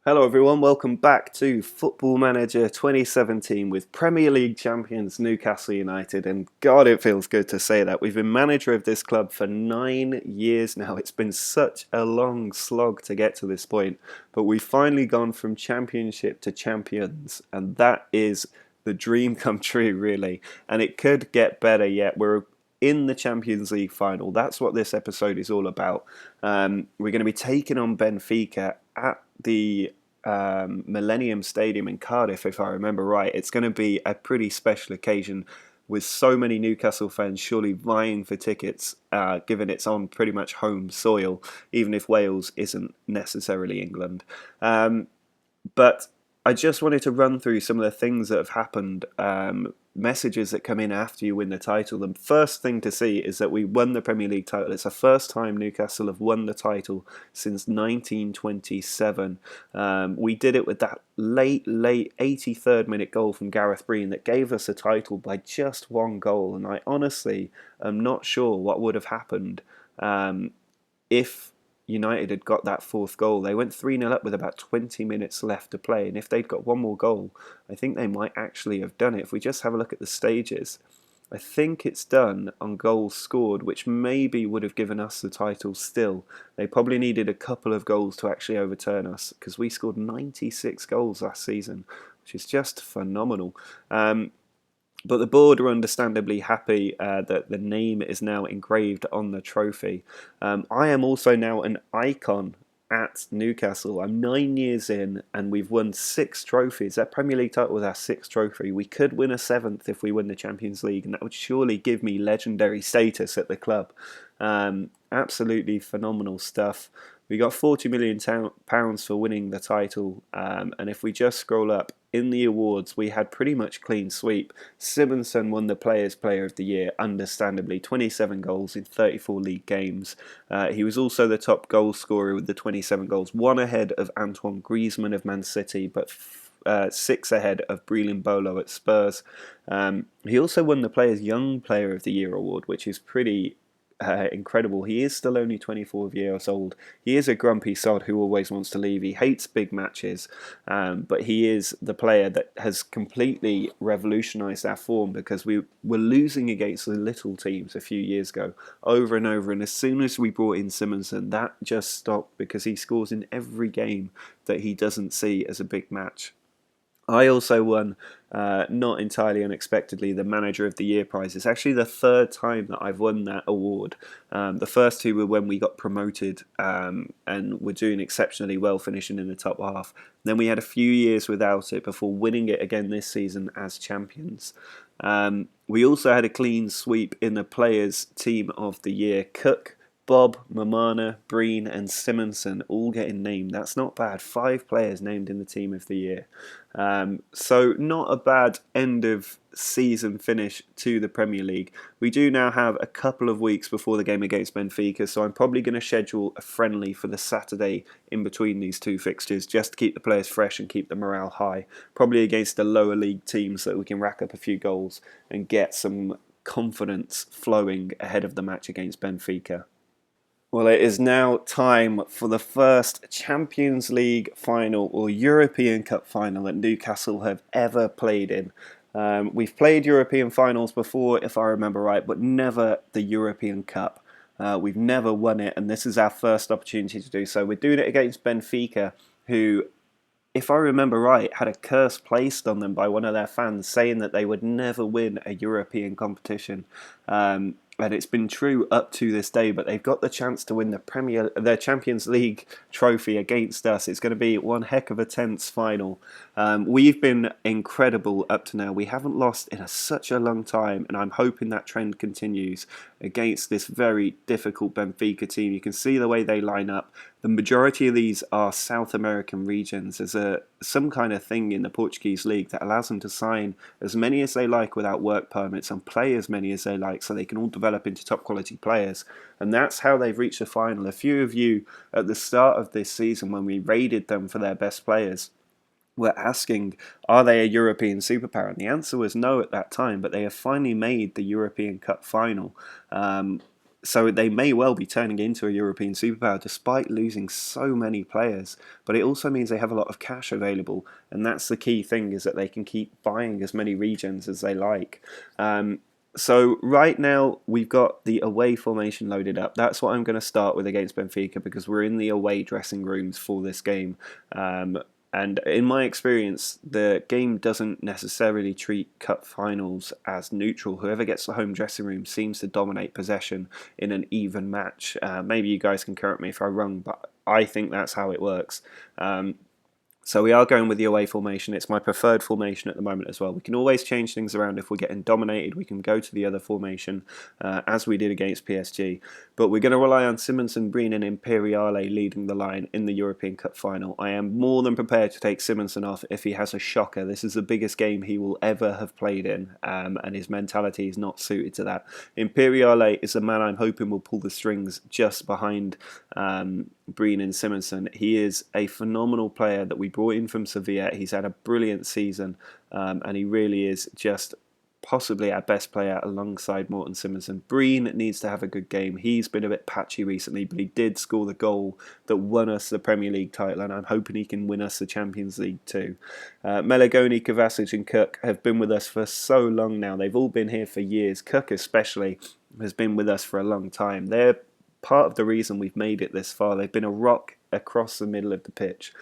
Hello everyone, welcome back to Football Manager 2017 with Premier League champions Newcastle United, and God, it feels good to say that. We've been manager of this club for 9 years now. It's been such a long slog to get to this point, but we've finally gone from championship to champions, and that is the dream come true really, and it could get better yet. We're in the Champions League final. That's what this episode is all about. We're going to be taking on Benfica at the Millennium Stadium in Cardiff, if I remember right. It's going to be a pretty special occasion with so many Newcastle fans surely vying for tickets, given it's on pretty much home soil, even if Wales isn't necessarily England. But I just wanted to run through some of the things that have happened, messages that come in after you win the title. The first thing to see is that we won the Premier League title. It's the first time Newcastle have won the title since 1927. We did it with that late 83rd minute goal from Gareth Breen that gave us the title by just one goal. And I honestly am not sure what would have happened if United had got that fourth goal. They went 3-0 up with about 20 minutes left to play, and if they'd got one more goal, I think they might actually have done it. If we just have a look at the stages, I think it's done on goals scored, which maybe would have given us the title still. They probably needed a couple of goals to actually overturn us, because we scored 96 goals last season, which is just phenomenal. But the board are understandably happy that the name is now engraved on the trophy. I am also now an icon at Newcastle. I'm 9 years in and we've won 6 trophies. That Premier League title was our 6th trophy. We could win a 7th if we win the Champions League, and that would surely give me legendary status at the club. Absolutely phenomenal stuff. We got £40 million for winning the title, and if we just scroll up in the awards, we had pretty much clean sweep. Simonsen won the Players' Player of the Year, understandably, 27 goals in 34 league games. He was also the top goal scorer with the 27 goals, one ahead of Antoine Griezmann of Man City, but 6 ahead of Breland Bolo at Spurs. He also won the Players' Young Player of the Year award, which is pretty incredible. He is still only 24 years old. He is a grumpy sod who always wants to leave. He hates big matches, but he is the player that has completely revolutionised our form, because we were losing against the little teams a few years ago over and over, and as soon as we brought in Simonsen, that just stopped, because he scores in every game that he doesn't see as a big match. I also won, not entirely unexpectedly, the Manager of the Year prize. It's actually the 3rd time that I've won that award. The first 2 were when we got promoted and were doing exceptionally well, finishing in the top half. Then we had a few years without it before winning it again this season as champions. We also had a clean sweep in the Players' Team of the Year. Cook, Bob, Mamana, Breen and Simonsen all getting named. That's not bad. 5 players named in the Team of the Year. So not a bad end of season finish to the Premier League. We do now have a couple of weeks before the game against Benfica, so I'm probably going to schedule a friendly for the Saturday in between these 2 fixtures, just to keep the players fresh and keep the morale high. Probably against the lower league teams, so that we can rack up a few goals and get some confidence flowing ahead of the match against Benfica. Well, it is now time for the first Champions League final or European Cup final that Newcastle have ever played in. We've played European finals before, if I remember right, but never the European Cup. We've never won it, and this is our first opportunity to do so. We're doing it against Benfica, who, if I remember right, had a curse placed on them by one of their fans saying that they would never win a European competition. And it's been true up to this day, but they've got the chance to win the Champions League trophy against us. It's going to be one heck of a tense final. We've been incredible up to now. We haven't lost in such a long time, and I'm hoping that trend continues against this very difficult Benfica team. You can see the way they line up. The majority of these are South American regions. There's some kind of thing in the Portuguese league that allows them to sign as many as they like without work permits and play as many as they like, so they can all develop into top quality players. And that's how they've reached the final. A few of you at the start of this season, when we rated them for their best players, were asking, are they a European superpower? And the answer was no at that time, but they have finally made the European Cup final. So they may well be turning into a European superpower despite losing so many players. But it also means they have a lot of cash available, and that's the key thing, is that they can keep buying as many regions as they like. So right now we've got the away formation loaded up. That's what I'm going to start with against Benfica, because we're in the away dressing rooms for this game. And in my experience, the game doesn't necessarily treat cup finals as neutral. Whoever gets the home dressing room seems to dominate possession in an even match. Maybe you guys can correct me if I'm wrong, but I think that's how it works. So we are going with the away formation. It's my preferred formation at the moment as well. We can always change things around. If we're getting dominated, we can go to the other formation, as we did against PSG. But we're going to rely on Simonsen, Breen and Imperiale leading the line in the European Cup final. I am more than prepared to take Simonsen off if he has a shocker. This is the biggest game he will ever have played in, and his mentality is not suited to that. Imperiale is a man I'm hoping will pull the strings just behind Breen and Simonsen. He is a phenomenal player that we brought in from Sevilla. He's had a brilliant season, and he really is just possibly our best player alongside Morten Simonsen. Breen needs to have a good game. He's been a bit patchy recently, but he did score the goal that won us the Premier League title, and I'm hoping he can win us the Champions League too. Melagoni, Kovacic and Cook have been with us for so long now. They've all been here for years. Cook especially has been with us for a long time. They're part of the reason we've made it this far. They've been a rock across the middle of the pitch.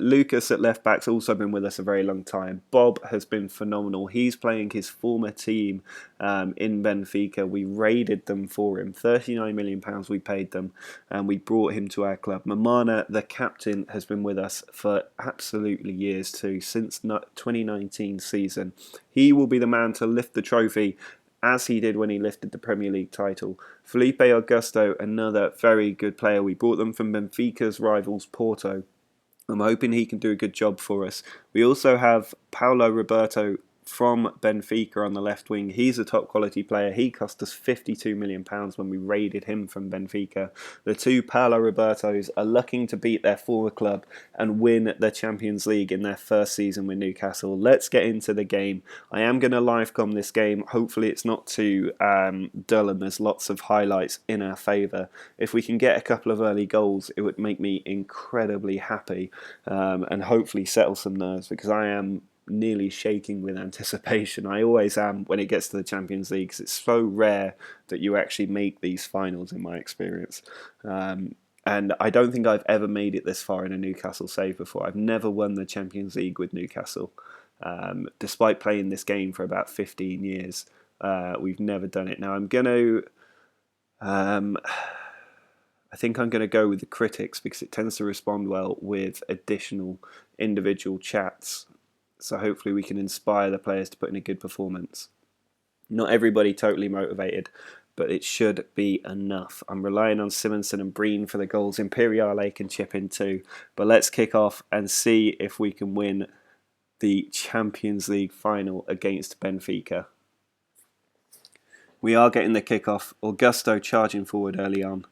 Lucas at left back's also been with us a very long time. Bob has been phenomenal. He's playing his former team in Benfica. We raided them for him. £39 million we paid them, and we brought him to our club. Mamana, the captain, has been with us for absolutely years too, since 2019 season. He will be the man to lift the trophy, as he did when he lifted the Premier League title. Felipe Augusto, another very good player. We brought them from Benfica's rivals Porto. I'm hoping he can do a good job for us. We also have Paulo Roberto from Benfica on the left wing. He's a top quality player. He cost us £52 million when we raided him from Benfica. The two Paulo Robertos are looking to beat their former club and win the Champions League in their first season with Newcastle. Let's get into the game. I am going to livecom this game. Hopefully it's not too dull and there's lots of highlights in our favour. If we can get a couple of early goals, it would make me incredibly happy, and hopefully settle some nerves, because I am nearly shaking with anticipation. I always am when it gets to the Champions League, because it's so rare that you actually make these finals in my experience. And I don't think I've ever made it this far in a Newcastle save before. I've never won the Champions League with Newcastle. Despite playing this game for about 15 years, we've never done it. Now I'm going to... I think I'm going to go with the critics, because it tends to respond well with additional individual chats. So hopefully we can inspire the players to put in a good performance. Not everybody totally motivated, but it should be enough. I'm relying on Simonsen and Breen for the goals. Imperiale can chip in too. But let's kick off and see if we can win the Champions League final against Benfica. We are getting the kickoff. Augusto charging forward early on.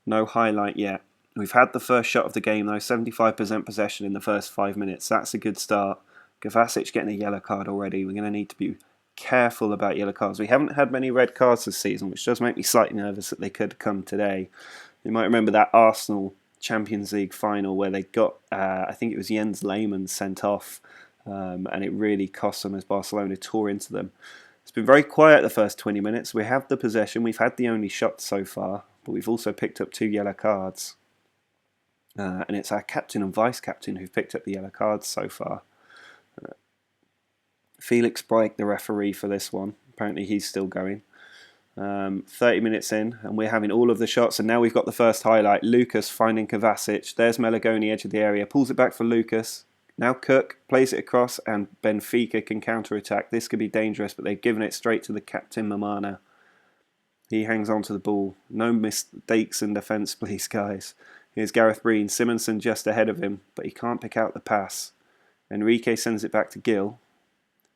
No highlight yet. We've had the first shot of the game though. 75% possession in the first 5 minutes. That's a good start. Kovacic getting a yellow card already. We're going to need to be careful about yellow cards. We haven't had many red cards this season, which does make me slightly nervous that they could come today. You might remember that Arsenal Champions League final where they got, I think it was Jens Lehmann sent off, and it really cost them as Barcelona tore into them. It's been very quiet the first 20 minutes. We have the possession. We've had the only shot so far, but we've also picked up 2 yellow cards. And it's our captain and vice-captain who've picked up the yellow cards so far. Felix Breik, the referee for this one. Apparently he's still going. 30 minutes in, and we're having all of the shots, and now we've got the first highlight. Lucas finding Kovacic. There's Melagoni, edge of the area. Pulls it back for Lucas. Now Cook plays it across, and Benfica can counter-attack. This could be dangerous, but they've given it straight to the captain, Mamana. He hangs on to the ball. No mistakes in defence, please, guys. Here's Gareth Breen. Simonsen just ahead of him, but he can't pick out the pass. Enrique sends it back to Gil.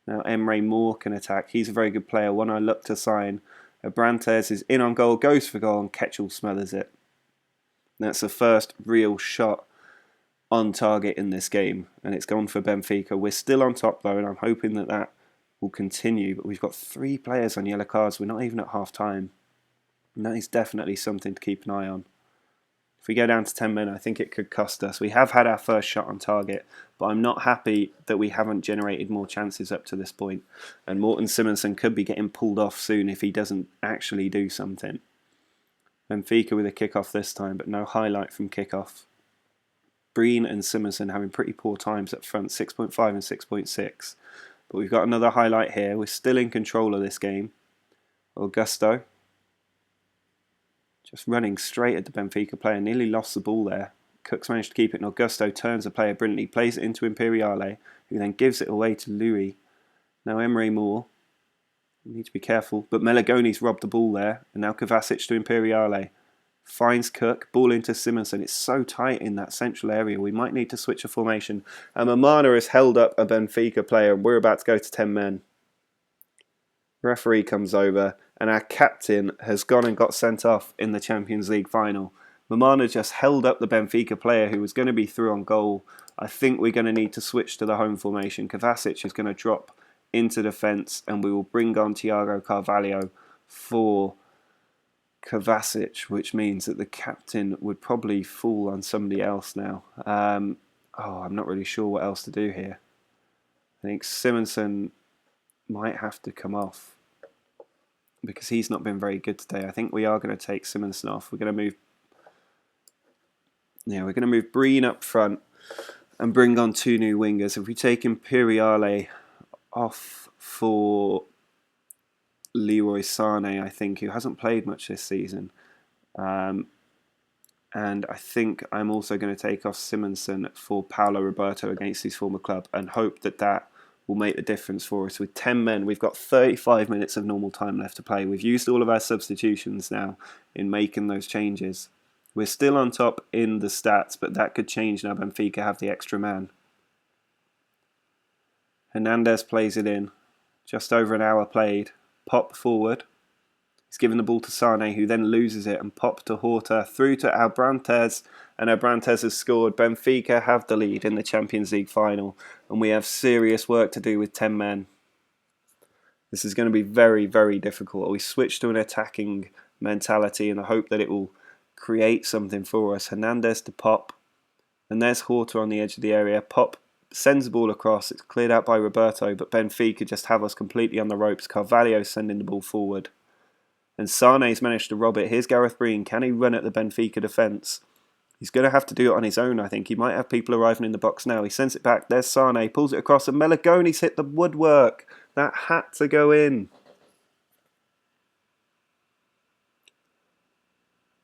Now Emre Moore can attack. He's a very good player, one I look to sign. Abrantes is in on goal, goes for goal, and Ketchel smothers it. That's the first real shot on target in this game, and it's gone for Benfica. We're still on top though, and I'm hoping that that will continue, but we've got 3 players on yellow cards. We're not even at half time. And that is definitely something to keep an eye on. If we go down to 10 men, I think it could cost us. We have had our first shot on target, but I'm not happy that we haven't generated more chances up to this point. And Morten Simonsen could be getting pulled off soon if he doesn't actually do something. Benfica with a kick-off this time, but no highlight from kick-off. Breen and Simonsen having pretty poor times up front, 6.5 and 6.6. But we've got another highlight here. We're still in control of this game. Augusto just running straight at the Benfica player, nearly lost the ball there. Cook's managed to keep it, and Augusto turns the player brilliantly, plays it into Imperiale, who then gives it away to Louis. Now Emre Moore. We need to be careful, but Melagoni's robbed the ball there, and now Kovacic to Imperiale. Finds Cook, ball into Simonsen. It's so tight in that central area, we might need to switch a formation. And Mamana has held up a Benfica player, and we're about to go to 10 men. Referee comes over, and our captain has gone and got sent off in the Champions League final. Mamana just held up the Benfica player who was going to be through on goal. I think we're going to need to switch to the home formation. Kovacic is going to drop into defence, and we will bring on Thiago Carvalho for Kovacic, which means that the captain would probably fall on somebody else now. I'm not really sure what else to do here. I think Simonsen might have to come off because he's not been very good today. I think we are going to take Simonsen off. We're going to move Breen up front and bring on two new wingers. If we take Imperiale off for Leroy Sané, I think, who hasn't played much this season. And I think I'm also going to take off Simonsen for Paulo Roberto against his former club and hope that that will make the difference for us. With 10 men, we've got 35 minutes of normal time left to play. We've used all of our substitutions now in making those changes. We're still on top in the stats, but that could change now Benfica have the extra man. Hernandez plays it in. Just over an hour played. Pop forward. He's given the ball to Sané, who then loses it, and Pop to Horta, through to Abrantes, and Abrantes has scored. Benfica have the lead in the Champions League final, and we have serious work to do with 10 men. This is going to be very, very difficult. We switch to an attacking mentality in the hope that it will create something for us. Hernandez to Pop, and there's Horta on the edge of the area. Pop sends the ball across. It's cleared out by Roberto, but Benfica just have us completely on the ropes. Carvalho sending the ball forward. And Sané's managed to rob it. Here's Gareth Breen. Can he run at the Benfica defence? He's going to have to do it on his own, I think. He might have people arriving in the box now. He sends it back. There's Sané. Pulls it across, and Melagoni's hit the woodwork. That had to go in.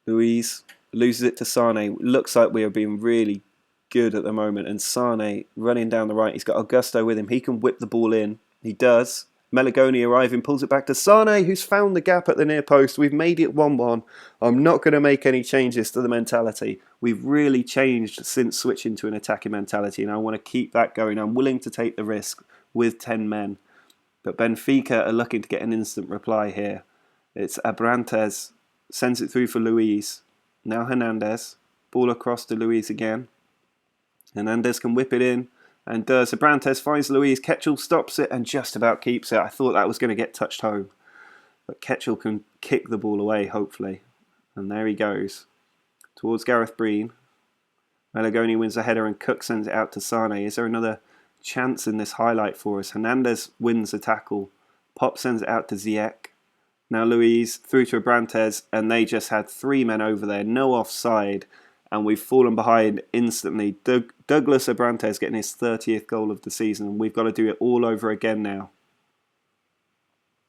Luis loses it to Sané. Looks like we are being really good at the moment. And Sané running down the right. He's got Augusto with him. He can whip the ball in. He does. Melagoni arriving, pulls it back to Sané, who's found the gap at the near post. We've made it 1-1. I'm not going to make any changes to the mentality. We've really changed since switching to an attacking mentality, and I want to keep that going. I'm willing to take the risk with 10 men. But Benfica are looking to get an instant reply here. It's Abrantes, sends it through for Luis. Now Hernandez, ball across to Luis again. Hernandez can whip it in. And does. Abrantes finds Luis. Ketchel stops it and just about keeps it. I thought that was going to get touched home. But Ketchel can kick the ball away, hopefully. And there he goes. Towards Gareth Breen. Melagoni wins the header and Cook sends it out to Sané. Is there another chance in this highlight for us? Hernandez wins the tackle. Pop sends it out to Ziyech. Now Luis through to Abrantes. And they just had 3 men over there. No offside. And we've fallen behind instantly. Douglas Abrantes getting his 30th goal of the season. And we've got to do it all over again now.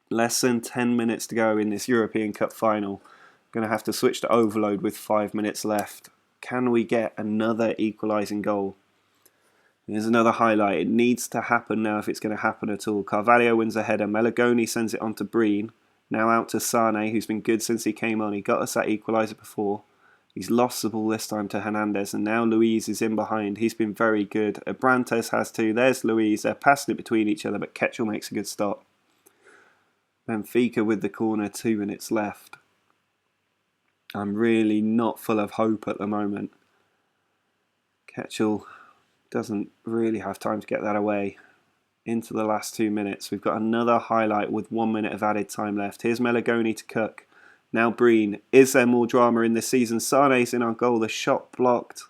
Less than 10 minutes to go in this European Cup final. Going to have to switch to overload with 5 minutes left. Can we get another equalising goal? Here's another highlight. It needs to happen now if it's going to happen at all. Carvalho wins a header. Melagoni sends it on to Breen. Now out to Sané, who's been good since he came on. He got us that equaliser before. He's lost the ball this time to Hernandez, and now Luis is in behind. He's been very good. Abrantes has too. There's Luis. They're passing it between each other, but Ketchel makes a good stop. Benfica with the corner, 2 minutes left. I'm really not full of hope at the moment. Ketchel doesn't really have time to get that away. Into the last 2 minutes. We've got another highlight with 1 minute of added time left. Here's Melagoni to Cook. Now Breen. Is there more drama in this season? Sane's in our goal, the shot blocked.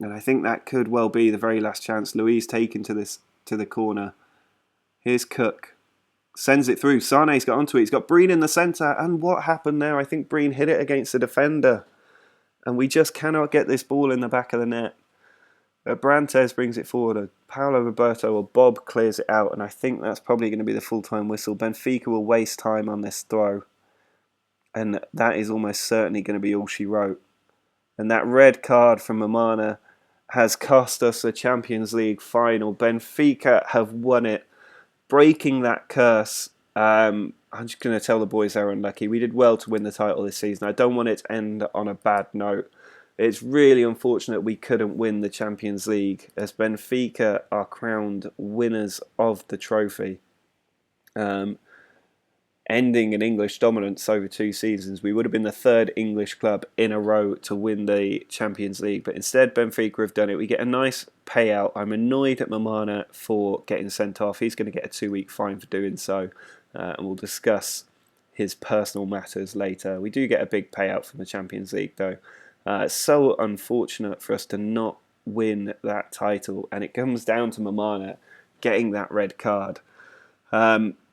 And I think that could well be the very last chance. Louise taken to the corner. Here's Cook. Sends it through. Sane's got onto it. He's got Breen in the centre. And what happened there? I think Breen hit it against the defender. And we just cannot get this ball in the back of the net. Brantes brings it forward. Paolo Roberto or Bob clears it out. And I think that's probably going to be the full-time whistle. Benfica will waste time on this throw. And that is almost certainly going to be all she wrote. And that red card from Mamana has cost us a Champions League final. Benfica have won it, breaking that curse. I'm just going to tell the boys they're unlucky. We did well to win the title this season. I don't want it to end on a bad note. It's really unfortunate we couldn't win the Champions League, as Benfica are crowned winners of the trophy. Ending an English dominance over 2 seasons. We would have been the 3rd English club in a row to win the Champions League, but instead Benfica have done it. We get a nice payout. I'm annoyed at Mamana for getting sent off. He's going to get a 2-week fine for doing so, and we'll discuss his personal matters later. We do get a big payout from the Champions League though. It's so unfortunate for us to not win that title, and it comes down to Mamana getting that red card.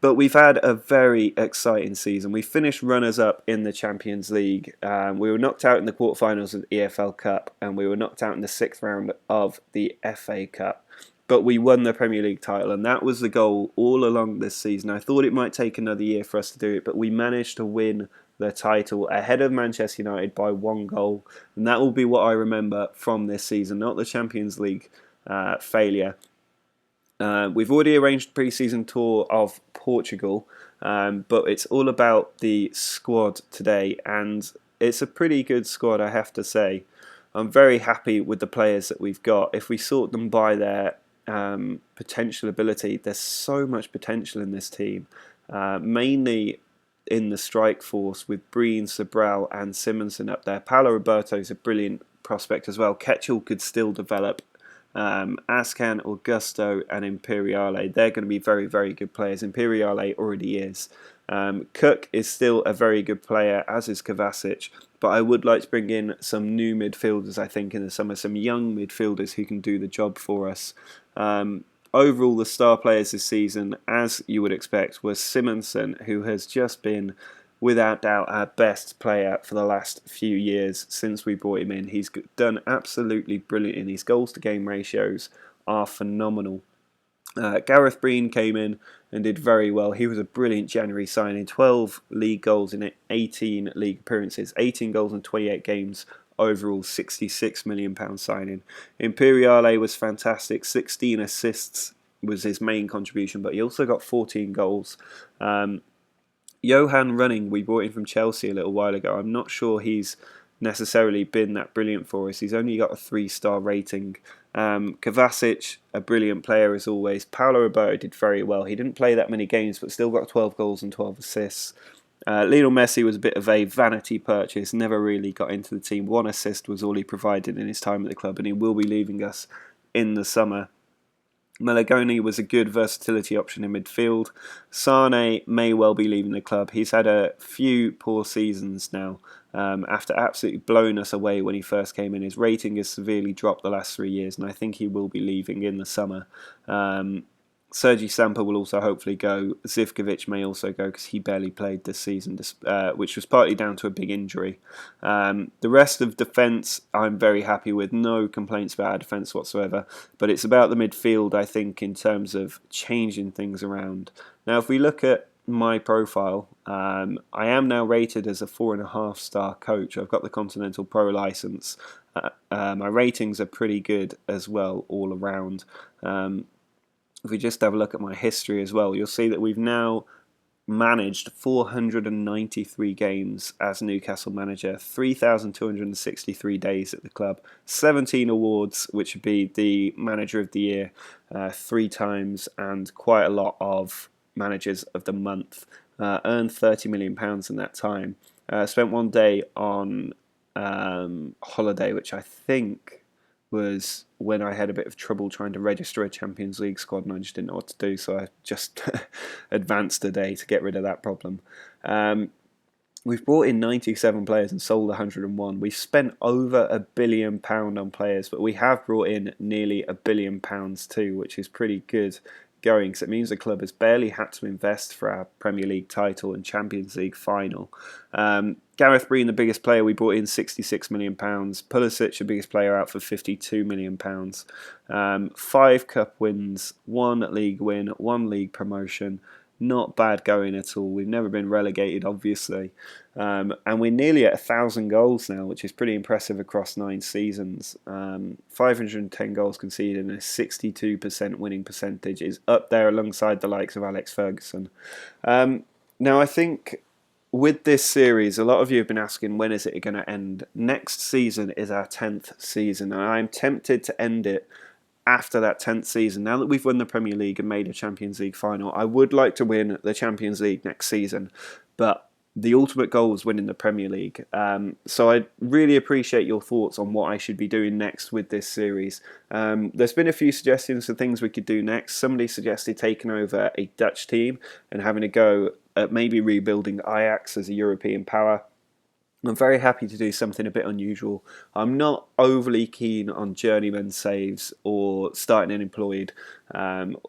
But we've had a very exciting season. We finished runners-up in the Champions League. We were knocked out in the quarterfinals of the EFL Cup, and we were knocked out in the 6th round of the FA Cup. But we won the Premier League title, and that was the goal all along this season. I thought it might take another year for us to do it, but we managed to win the title ahead of Manchester United by 1 goal. And that will be what I remember from this season, not the Champions League failure. We've already arranged a pre-season tour of Portugal, but it's all about the squad today, and it's a pretty good squad, I have to say. I'm very happy with the players that we've got. If we sort them by their potential ability, there's so much potential in this team, mainly in the strike force with Breen, Sobral and Simonsen up there. Paolo Roberto's a brilliant prospect as well. Ketchel could still develop. Ascan, Augusto and Imperiale, they're going to be very, very good players. Imperiale already is. Cook is still a very good player, as is Kovacic, but I would like to bring in some new midfielders, I think, in the summer, some young midfielders who can do the job for us. Overall, the star players this season, as you would expect, was Simonsen, who has just been, without doubt, our best player for the last few years since we brought him in. He's done absolutely brilliant, and his goals to game ratios are phenomenal. Gareth Breen came in and did very well. He was a brilliant January signing. 12 league goals in 18 league appearances, 18 goals in 28 games. Overall, £66 million signing. Imperiale was fantastic. 16 assists was his main contribution, but he also got 14 goals. Johan Running, we brought in from Chelsea a little while ago. I'm not sure he's necessarily been that brilliant for us. He's only got a 3-star rating. Kovacic, a brilliant player as always. Paolo Roberto did very well. He didn't play that many games, but still got 12 goals and 12 assists. Lionel Messi was a bit of a vanity purchase, never really got into the team. 1 assist was all he provided in his time at the club, and he will be leaving us in the summer. Malagoni was a good versatility option in midfield. Sane may well be leaving the club. He's had a few poor seasons now. After absolutely blowing us away when he first came in, his rating has severely dropped the last 3 years, and I think he will be leaving in the summer. Sergi Samper will also hopefully go. Zivkovic may also go because he barely played this season, which was partly down to a big injury. The rest of defence I'm very happy with. No complaints about our defence whatsoever. But it's about the midfield, I think, in terms of changing things around. Now, if we look at my profile, I am now rated as a 4.5-star coach. I've got the Continental Pro licence. My ratings are pretty good as well all around. If we just have a look at my history as well, you'll see that we've now managed 493 games as Newcastle manager, 3,263 days at the club, 17 awards, which would be the Manager of the Year 3 times, and quite a lot of Managers of the Month. Earned £30 million in that time. Spent 1 day on holiday, which I think was when I had a bit of trouble trying to register a Champions League squad and I just didn't know what to do, so I just advanced a day to get rid of that problem. We've brought in 97 players and sold 101. We've spent over £1 billion on players, but we have brought in nearly £1 billion too, which is pretty good going, because it means the club has barely had to invest for our Premier League title and Champions League final. Gareth Breen, the biggest player, we brought in £66 million. Pulisic, the biggest player, out for £52 million. 5 cup wins, 1 league win, 1 league promotion. Not bad going at all. We've never been relegated, obviously. And we're nearly at 1,000 goals now, which is pretty impressive across 9 seasons. 510 goals conceded and a 62% winning percentage is up there alongside the likes of Alex Ferguson. Now, I think with this series, a lot of you have been asking, when is it going to end? Next season is our 10th season, and I'm tempted to end it after that 10th season. Now that we've won the Premier League and made a Champions League final, I would like to win the Champions League next season, but the ultimate goal is winning the Premier League. So I really appreciate your thoughts on what I should be doing next with this series. There's been a few suggestions for things we could do next. Somebody suggested taking over a Dutch team and having a go at maybe rebuilding Ajax as a European power. I'm very happy to do something a bit unusual. I'm not overly keen on journeyman saves or starting unemployed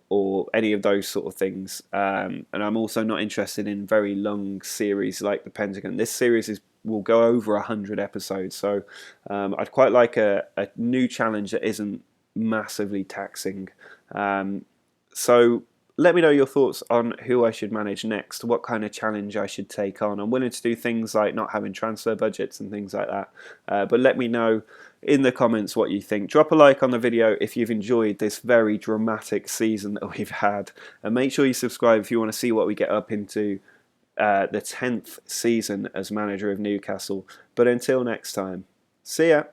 or any of those sort of things. And I'm also not interested in very long series like the Pentagon. This series will go over 100 episodes, so I'd quite like a new challenge that isn't massively taxing. So let me know your thoughts on who I should manage next, what kind of challenge I should take on. I'm willing to do things like not having transfer budgets and things like that. But let me know in the comments what you think. Drop a like on the video if you've enjoyed this very dramatic season that we've had. And make sure you subscribe if you want to see what we get up into the 10th season as manager of Newcastle. But until next time, see ya.